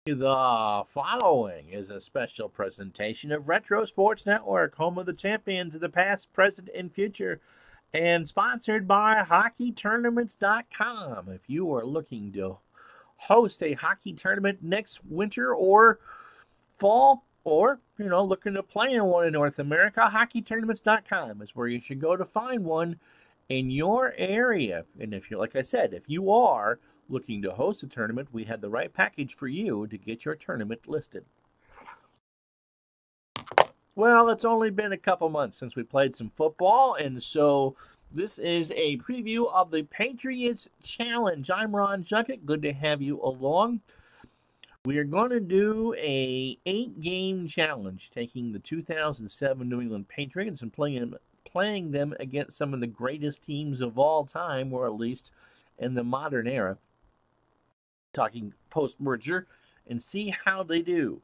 The following is a special presentation of Retro Sports Network, home of the champions of the past, present, and future, and sponsored by HockeyTournaments.com. If you are looking to host a hockey tournament next winter or fall, or looking to play in one in North America, HockeyTournaments.com is where you should go to find one in your area. And if you're, like I said, if you are looking to host a tournament, we had the right package for you to get your tournament listed. Well, it's only been a couple months since we played some football, and so this is a preview of the Patriots Challenge. I'm Ron Junkett. Good to have you along. We are going to do a 8-game challenge, taking the 2007 New England Patriots and playing them against some of the greatest teams of all time, or at least in the modern era, talking post-merger, and see how they do.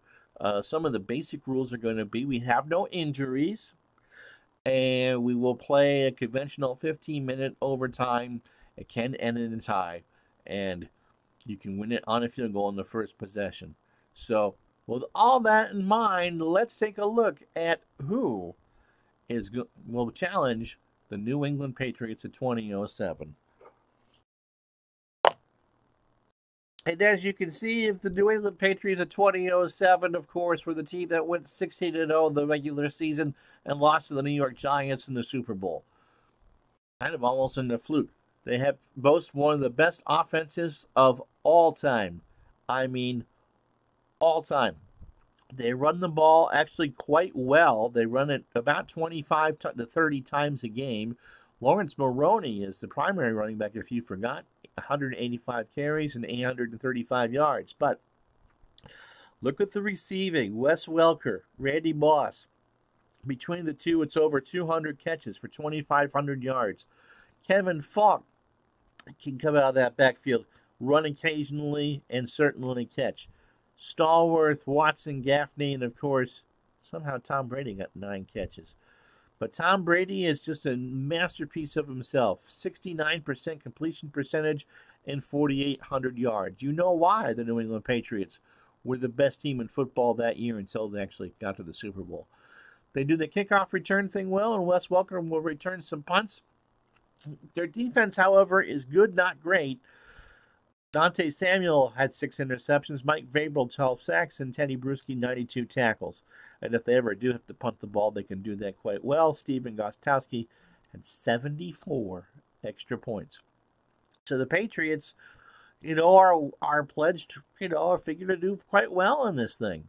Some of the basic rules are going to be we have no injuries, and we will play a conventional 15-minute overtime. It can end in a tie, and you can win it on a field goal in the first possession. So, with all that in mind, let's take a look at who will challenge the New England Patriots of 2007. And as you can see, if the New England Patriots of 2007, of course, were the team that went 16-0 in the regular season and lost to the New York Giants in the Super Bowl. Kind of almost in the fluke. They have boast one of the best offenses of all time. I mean, all time. They run the ball actually quite well. They run it about 25 to 30 times a game. Lawrence Maroney is the primary running back, if you forgot. 185 carries and 835 yards. But look at the receiving. Wes Welker, Randy Moss. Between the two, it's over 200 catches for 2,500 yards. Kevin Falk can come out of that backfield, run occasionally, and certainly catch. Stallworth, Watson, Gaffney, and of course, somehow Tom Brady got 9 catches. But Tom Brady is just a masterpiece of himself. 69% completion percentage and 4,800 yards. You know why the New England Patriots were the best team in football that year until they actually got to the Super Bowl. They do the kickoff return thing well, and Wes Welker will return some punts. Their defense, however, is good, not great. Dante Samuel had 6 interceptions, Mike Vrabel 12 sacks, and Teddy Bruschi 92 tackles. And if they ever do have to punt the ball, they can do that quite well. Steven Gostkowski had 74 extra points. So the Patriots, are pledged, are figured to do quite well in this thing.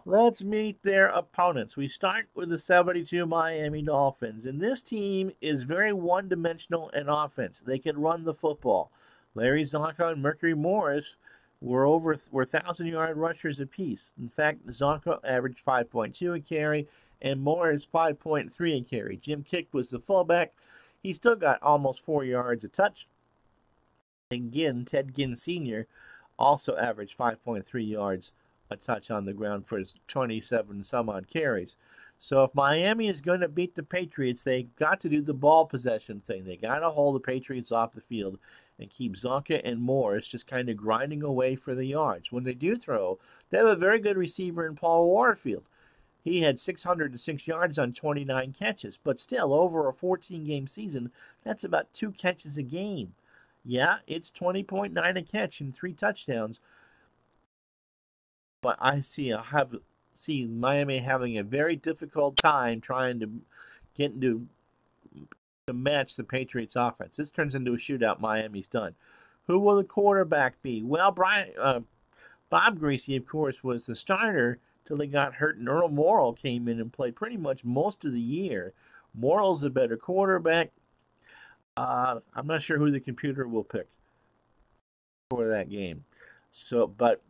Let's meet their opponents. We start with the 72 Miami Dolphins, and this team is very one-dimensional in offense. They can run the football. Larry Zonka and Mercury Morris were 1,000-yard rushers apiece. In fact, Zonka averaged 5.2 a carry, and Morris 5.3 a carry. Jim Kick was the fullback. He still got almost 4 yards a touch. Again, Ted Ginn Sr. also averaged 5.3 yards a touch on the ground for his 27 some odd carries. So if Miami is going to beat the Patriots, they've got to do the ball possession thing. They got to hold the Patriots off the field and keep Zonka and Morris just kind of grinding away for the yards. When they do throw, they have a very good receiver in Paul Warfield. He had 606 yards on 29 catches, but still, over a 14-game season, that's about 2 catches a game. Yeah, it's 20.9 a catch and 3 touchdowns, but I see Miami having a very difficult time trying to get to match the Patriots' offense. This turns into a shootout. Miami's done. Who will the quarterback be? Well, Bob Greasy, of course, was the starter till he got hurt, and Earl Morrall came in and played pretty much most of the year. Morrall's a better quarterback. I'm not sure who the computer will pick for that game. But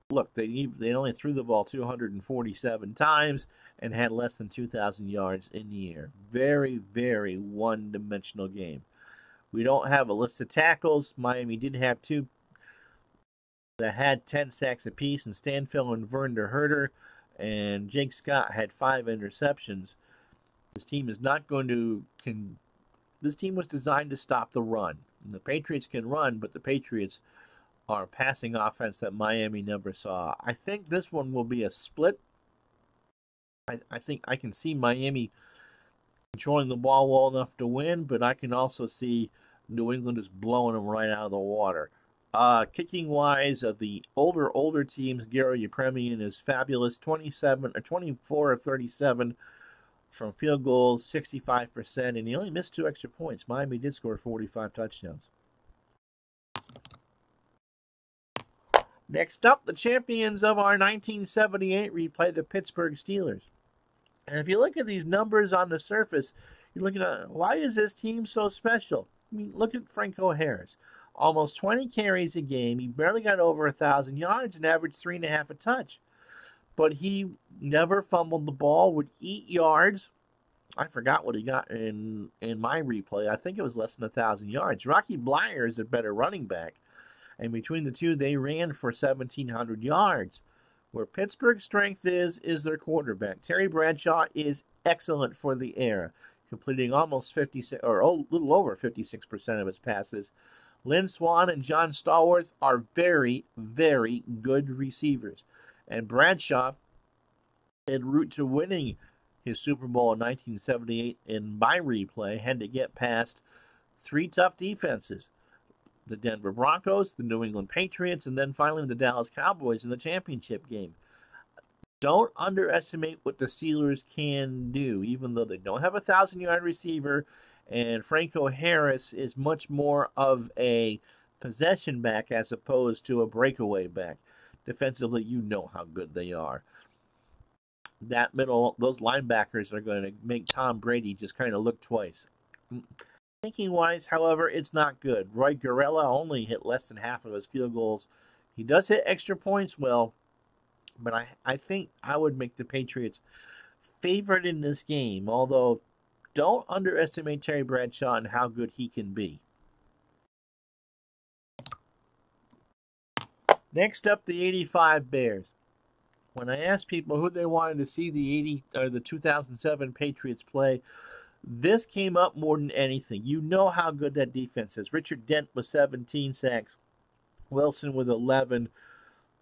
look, they only threw the ball 247 times and had less than 2,000 yards in the air. Very, very one-dimensional game. We don't have a list of tackles. Miami did have 2 that had 10 sacks apiece, and Stanfield and Vern der Herder, and Jake Scott had 5 interceptions. This team is not going to. This team was designed to stop the run. And the Patriots can run, but the Patriots are a passing offense that Miami never saw. I think this one will be a split. I think I can see Miami controlling the ball well enough to win, but I can also see New England is blowing them right out of the water. Kicking wise, of the older teams, Gary Yepremian is fabulous. 24 of 37 from field goals, 65%, and he only missed 2 extra points. Miami did score 45 touchdowns. Next up, the champions of our 1978 replay, the Pittsburgh Steelers. And if you look at these numbers on the surface, you're looking at, why is this team so special? I mean, look at Franco Harris. Almost 20 carries a game. He barely got over 1,000 yards and averaged 3.5 a touch. But he never fumbled the ball, would eat yards. I forgot what he got in my replay. I think it was less than 1,000 yards. Rocky Bleier is a better running back. And between the two, they ran for 1,700 yards. Where Pittsburgh's strength is their quarterback. Terry Bradshaw is excellent for the air, completing almost 56 or a little over 56% of his passes. Lynn Swann and John Stallworth are very, very good receivers. And Bradshaw, en route to winning his Super Bowl in 1978 in my replay, had to get past 3 tough defenses. The Denver Broncos, the New England Patriots, and then finally the Dallas Cowboys in the championship game. Don't underestimate what the Steelers can do, even though they don't have a 1,000-yard receiver, and Franco Harris is much more of a possession back as opposed to a breakaway back. Defensively, you know how good they are. That middle, those linebackers are going to make Tom Brady just kind of look twice. Thinking-wise, however, it's not good. Roy Gorella only hit less than half of his field goals. He does hit extra points well, but I think I would make the Patriots favored in this game, although don't underestimate Terry Bradshaw and how good he can be. Next up, the 85 Bears. When I asked people who they wanted to see the 2007 Patriots play, this came up more than anything. You know how good that defense is. Richard Dent with 17 sacks. Wilson with 11.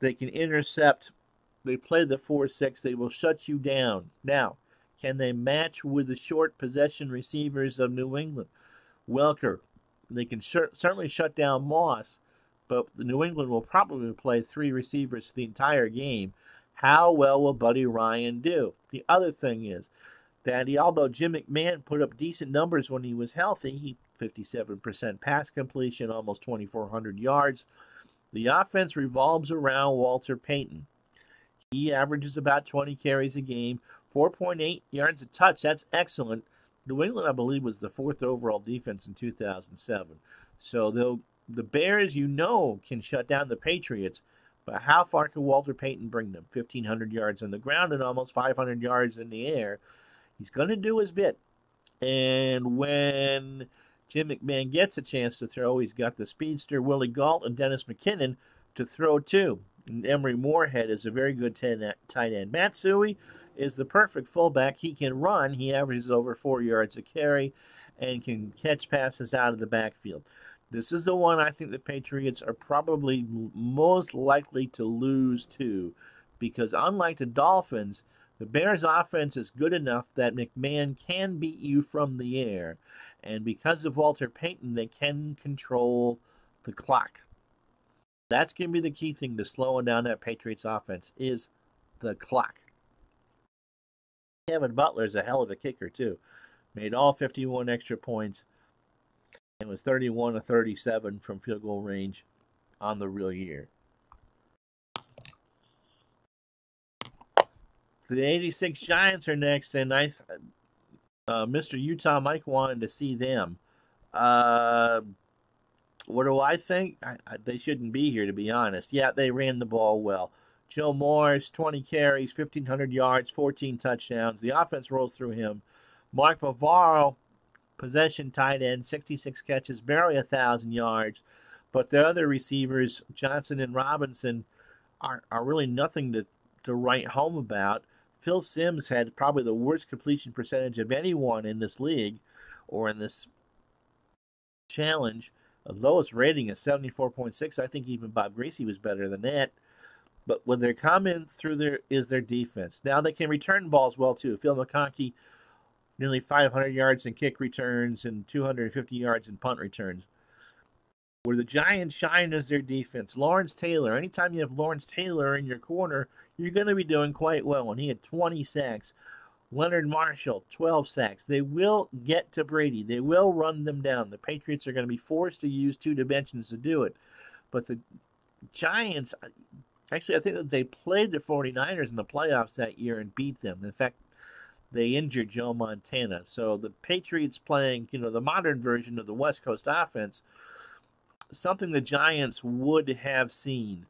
They can intercept. They play the 4-6. They will shut you down. Now, can they match with the short possession receivers of New England? Welker. They can certainly shut down Moss, but the New England will probably play 3 receivers for the entire game. How well will Buddy Ryan do? The other thing is that although Jim McMahon put up decent numbers when he was healthy, he 57% pass completion, almost 2,400 yards. The offense revolves around Walter Payton. He averages about 20 carries a game, 4.8 yards a touch. That's excellent. New England, I believe, was the 4th overall defense in 2007. So the Bears, can shut down the Patriots. But how far can Walter Payton bring them? 1,500 yards on the ground and almost 500 yards in the air. He's going to do his bit. And when Jim McMahon gets a chance to throw, he's got the speedster Willie Gault and Dennis McKinnon to throw to. And Emery Moorhead is a very good tight end. Matsui is the perfect fullback. He can run. He averages over 4 yards a carry and can catch passes out of the backfield. This is the one I think the Patriots are probably most likely to lose to, because unlike the Dolphins, the Bears' offense is good enough that McMahon can beat you from the air. And because of Walter Payton, they can control the clock. That's going to be the key thing to slowing down that Patriots offense is the clock. Kevin Butler is a hell of a kicker, too. Made all 51 extra points and was 31 of 37 from field goal range on the real year. The 86 Giants are next, and Mr. Utah Mike wanted to see them. What do I think? They shouldn't be here, to be honest. Yeah, they ran the ball well. Joe Morris, 20 carries, 1,500 yards, 14 touchdowns. The offense rolls through him. Mark Bavaro, possession tight end, 66 catches, barely 1,000 yards. But the other receivers, Johnson and Robinson, are really nothing to write home about. Phil Simms had probably the worst completion percentage of anyone in this league or in this challenge. The lowest rating is 74.6. I think even Bob Greasy was better than that. But when they're coming through there is their defense. Now they can return balls well, too. Phil McConkey, nearly 500 yards in kick returns and 250 yards in punt returns. Where the Giants shine is their defense. Lawrence Taylor, anytime you have Lawrence Taylor in your corner, you're going to be doing quite well. And he had 20 sacks. Leonard Marshall, 12 sacks. They will get to Brady. They will run them down. The Patriots are going to be forced to use two dimensions to do it. But the Giants, actually, I think that they played the 49ers in the playoffs that year and beat them. In fact, they injured Joe Montana. So the Patriots playing, the modern version of the West Coast offense, something the Giants would have seen.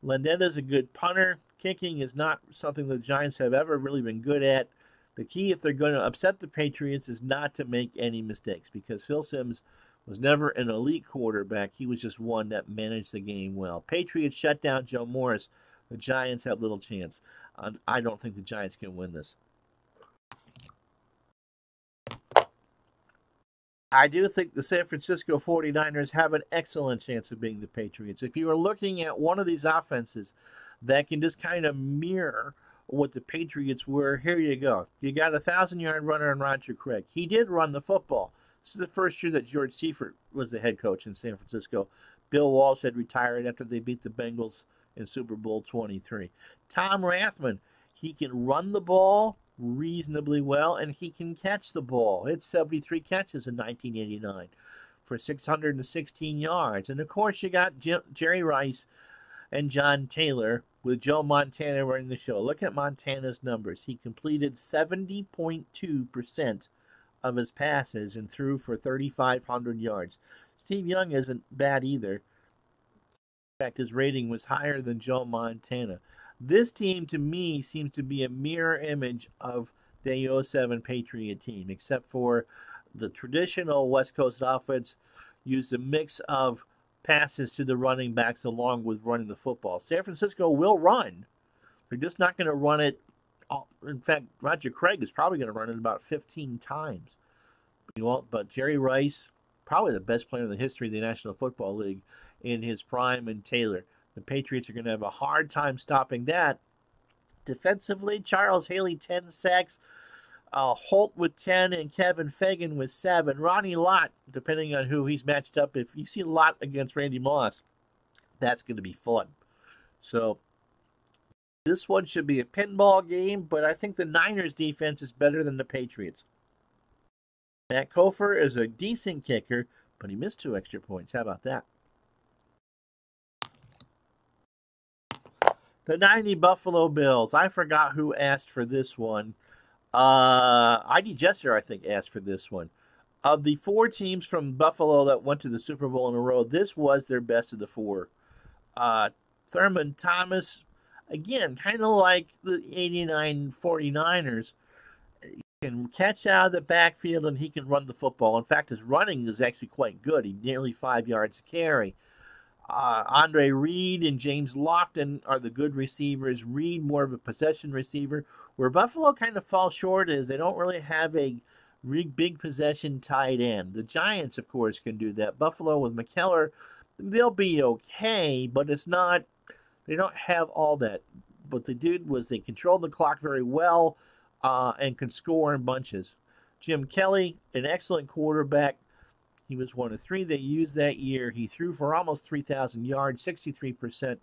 Landetta's a good punter. Kicking is not something the Giants have ever really been good at. The key, if they're going to upset the Patriots, is not to make any mistakes, because Phil Simms was never an elite quarterback. He was just one that managed the game well. Patriots shut down Joe Morris. The Giants have little chance. I don't think the Giants can win this. I do think the San Francisco 49ers have an excellent chance of being the Patriots. If you are looking at one of these offenses that can just kind of mirror what the Patriots were, here you go. You got a 1,000-yard runner in Roger Craig. He did run the football. This is the first year that George Seifert was the head coach in San Francisco. Bill Walsh had retired after they beat the Bengals in Super Bowl 23. Tom Rathman, he can run the ball reasonably well, and he can catch the ball. It's 73 catches in 1989 for 616 yards. And, of course, you got Jerry Rice and John Taylor with Joe Montana running the show. Look at Montana's numbers. He completed 70.2% of his passes and threw for 3,500 yards. Steve Young isn't bad either. In fact, his rating was higher than Joe Montana. This team, to me, seems to be a mirror image of the 07 Patriot team, except for the traditional West Coast offense used a mix of passes to the running backs along with running the football. San Francisco will run. They're just not going to run it. In fact, Roger Craig is probably going to run it about 15 times. But Jerry Rice, probably the best player in the history of the National Football League in his prime, and Taylor. The Patriots are going to have a hard time stopping that. Defensively, Charles Haley, 10 sacks. Holt with 10 and Kevin Fagan with 7. Ronnie Lott, depending on who he's matched up, if you see Lott against Randy Moss, that's going to be fun. So this one should be a pinball game, but I think the Niners defense is better than the Patriots. Matt Kofer is a decent kicker, but he missed 2 extra points. How about that? The 90 Buffalo Bills. I forgot who asked for this one. I.D. Jesser, I think, asked for this one. Of the 4 teams from Buffalo that went to the Super Bowl in a row, this was their best of the 4. Thurman Thomas, again, kind of like the 89 49ers, he can catch out of the backfield and he can run the football. In fact, his running is actually quite good. He nearly 5 yards a carry. Andre Reed and James Lofton are the good receivers. Reed more of a possession receiver. Where Buffalo kind of falls short is they don't really have a big possession tight end. The Giants, of course, can do that. Buffalo with McKellar, they'll be okay, but it's not, they don't have all that. What they did was they controlled the clock very well and could score in bunches. Jim Kelly, an excellent quarterback. He was one of 3 they used that year. He threw for almost 3,000 yards, 63%.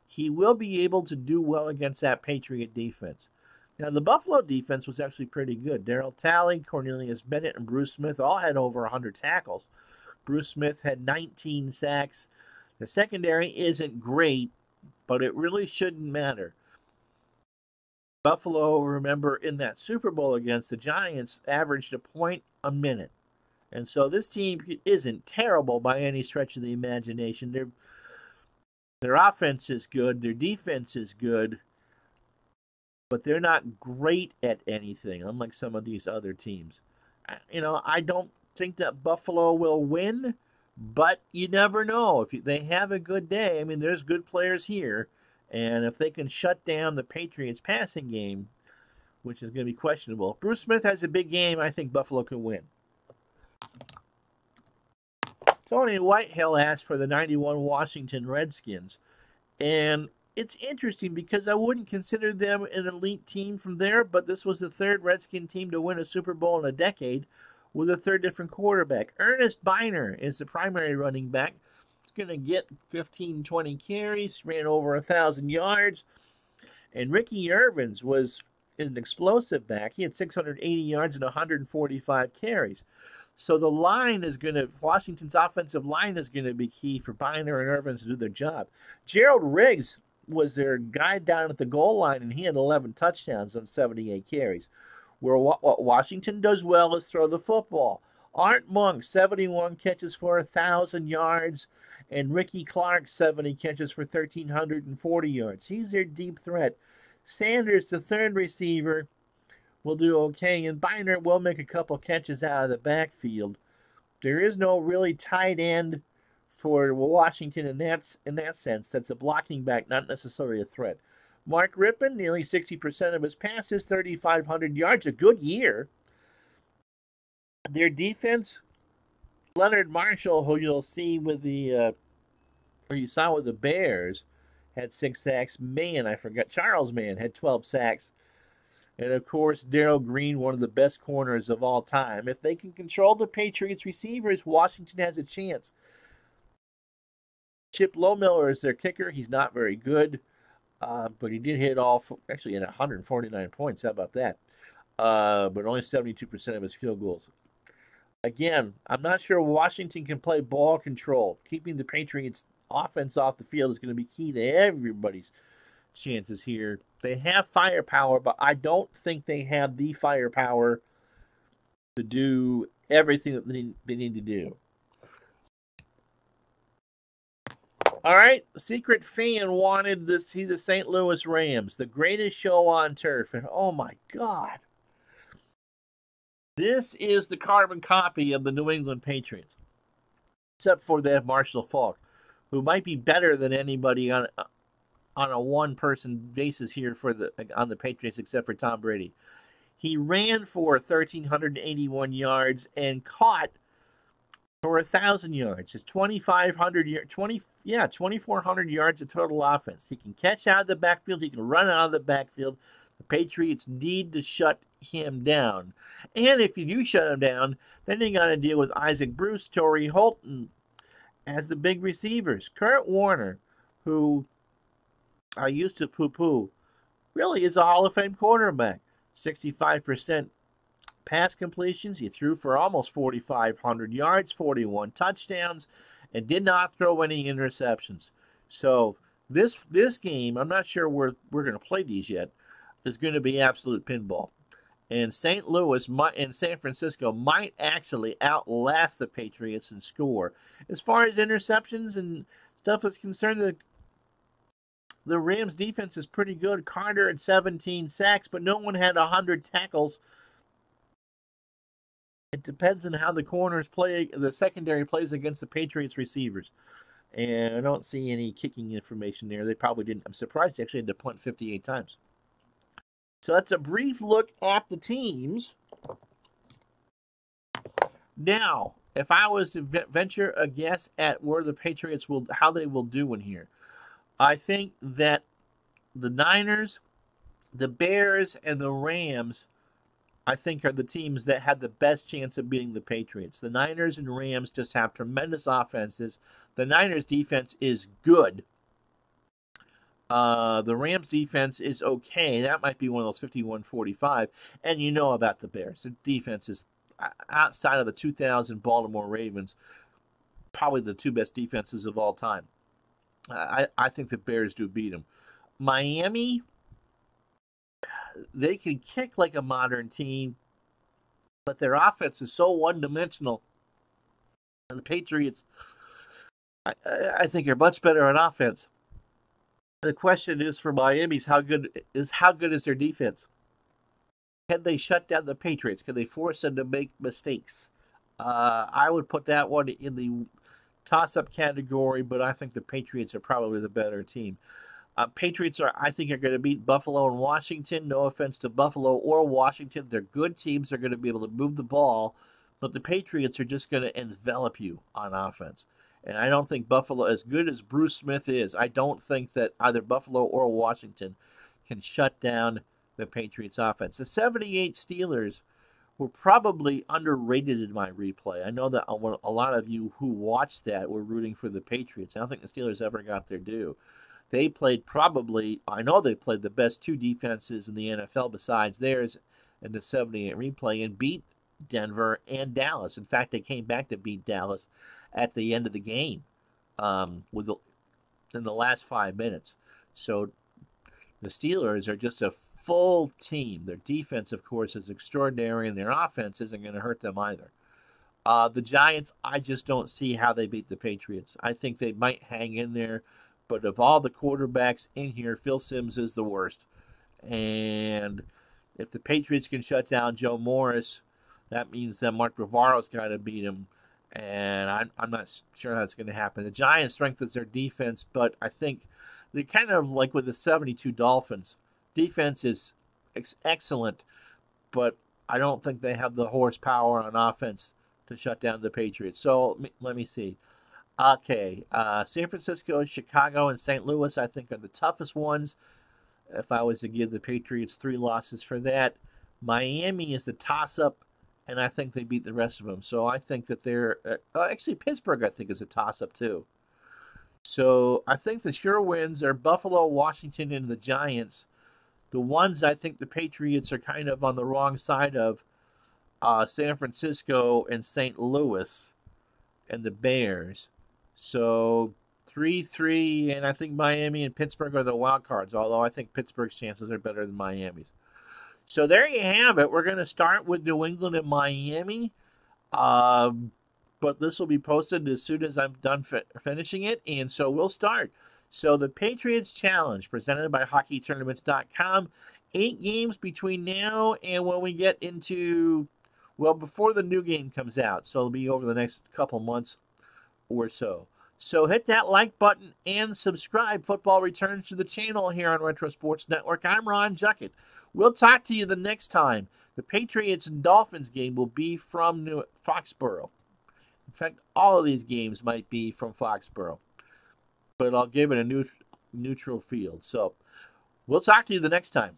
He will be able to do well against that Patriot defense. Now, the Buffalo defense was actually pretty good. Darryl Talley, Cornelius Bennett, and Bruce Smith all had over 100 tackles. Bruce Smith had 19 sacks. The secondary isn't great, but it really shouldn't matter. Buffalo, remember, in that Super Bowl against the Giants, averaged a point a minute. And so this team isn't terrible by any stretch of the imagination. Their offense is good. Their defense is good. But they're not great at anything, unlike some of these other teams. I don't think that Buffalo will win, but you never know. If they have a good day, there's good players here. And if they can shut down the Patriots' passing game, which is going to be questionable. Bruce Smith has a big game. I think Buffalo can win. Tony Whitehill asked for the 91 Washington Redskins. And it's interesting because I wouldn't consider them an elite team from there, but this was the third Redskin team to win a Super Bowl in a decade with a third different quarterback. Ernest Biner is the primary running back. He's going to get 15, 20 carries, ran over 1,000 yards. And Ricky Irvins was an explosive back. He had 680 yards and 145 carries. So the line is going to, Washington's offensive line is going to be key for Biner and Irvins to do their job. Gerald Riggs was their guy down at the goal line, and he had 11 touchdowns on 78 carries. Where what Washington does well is throw the football. Art Monk, 71 catches for 1,000 yards, and Ricky Clark, 70 catches for 1,340 yards. He's their deep threat. Sanders, the third receiver, will do okay, and Biner will make a couple catches out of the backfield. There is no really tight end for Washington in that sense. That's a blocking back, not necessarily a threat. Mark Rippon, nearly 60% of his passes, 3,500 yards, a good year. Their defense, Leonard Marshall, who you'll see with the, or you saw with the Bears, had 6 sacks. Charles Mann had 12 sacks. And, of course, Darrell Green, one of the best corners of all time. If they can control the Patriots receivers, Washington has a chance. Chip Lohmiller is their kicker. He's not very good, but he did hit actually at 149 points. How about that? But only 72% of his field goals. Again, I'm not sure Washington can play ball control. Keeping the Patriots' offense off the field is going to be key to everybody's chances here. They have firepower, but I don't think they have the firepower to do everything that they need to do. All right, Secret Fan wanted to see the St. Louis Rams, the greatest show on turf. And oh my God, this is the carbon copy of the New England Patriots, except for they have Marshall Faulk, who might be better than anybody on a one-person basis here on the Patriots, except for Tom Brady. He ran for 1,381 yards and caught for 1,000 yards. It's 2,400 yards of total offense. He can catch out of the backfield. He can run out of the backfield. The Patriots need to shut him down. And if you do shut him down, then you got to deal with Isaac Bruce, Torrey Holton as the big receivers. Kurt Warner, who I used to poo-poo, really is a Hall of Fame quarterback. 65% pass completions. He threw for almost 4,500 yards, 41 touchdowns, and did not throw any interceptions. So this game, I'm not sure we're going to play these yet, is going to be absolute pinball. And St. Louis and San Francisco might actually outlast the Patriots and score. As far as interceptions and stuff is concerned, the Rams defense is pretty good. Carter had 17 sacks, but no one had 100 tackles. It depends on how the corners play, the secondary plays against the Patriots receivers. And I don't see any kicking information there. They probably didn't. I'm surprised they actually had to punt 58 times. So that's a brief look at the teams. Now, if I was to venture a guess at where the Patriots how they will do in here, I think that the Niners, the Bears, and the Rams, I think, are the teams that had the best chance of beating the Patriots. The Niners and Rams just have tremendous offenses. The Niners defense is good. The Rams defense is okay. That might be one of those 51-45. And you know about the Bears. The defense is, outside of the 2000 Baltimore Ravens, probably the two best defenses of all time. I think the Bears do beat them. Miami, they can kick like a modern team, but their offense is so one-dimensional. And the Patriots, I think, are much better on offense. The question is for Miami is how good is their defense? Can they shut down the Patriots? Can they force them to make mistakes? I would put that one in the toss-up category, but I think the Patriots are probably the better team. Patriots I think, are going to beat Buffalo and Washington. No offense to Buffalo or Washington. They're good teams. They're going to be able to move the ball, but the Patriots are just going to envelop you on offense. And I don't think Buffalo, as good as Bruce Smith is, I don't think that either Buffalo or Washington can shut down the Patriots offense. The 78 Steelers were probably underrated in my replay. I know that a lot of you who watched that were rooting for the Patriots. I don't think the Steelers ever got their due. They played I know they played the best two defenses in the NFL besides theirs in the 78 replay and beat Denver and Dallas. In fact, they came back to beat Dallas at the end of the game in the last 5 minutes. So the Steelers are just a full team. Their defense, of course, is extraordinary, and their offense isn't going to hurt them either. The Giants, I just don't see how they beat the Patriots. I think they might hang in there, but of all the quarterbacks in here, Phil Simms is the worst. And if the Patriots can shut down Joe Morris, that means that Mark Bavaro's got to beat him. And I'm not sure how that's going to happen. The Giants strengthens their defense, but I think they're kind of like with the 72 Dolphins. Defense is excellent, but I don't think they have the horsepower on offense to shut down the Patriots. So let me see. Okay, San Francisco, Chicago, and St. Louis, I think, are the toughest ones. If I was to give the Patriots 3 losses for that. Miami is the toss-up, and I think they beat the rest of them. So I think that they're actually, Pittsburgh, I think, is a toss-up too. So I think the sure wins are Buffalo, Washington, and the Giants. The ones I think the Patriots are kind of on the wrong side of, San Francisco and St. Louis and the Bears. So 3-3, and I think Miami and Pittsburgh are the wild cards, although I think Pittsburgh's chances are better than Miami's. So there you have it. We're going to start with New England and Miami. But this will be posted as soon as I'm done finishing it, and so we'll start. So the Patriots Challenge, presented by HockeyTournaments.com. 8 games between now and when we get into, well, before the new game comes out. So it'll be over the next couple months or so. So hit that like button and subscribe. Football returns to the channel here on Retro Sports Network. I'm Ron Juckett. We'll talk to you the next time. The Patriots and Dolphins game will be from Foxborough. In fact, all of these games might be from Foxborough. But I'll give it a neutral field. So we'll talk to you the next time.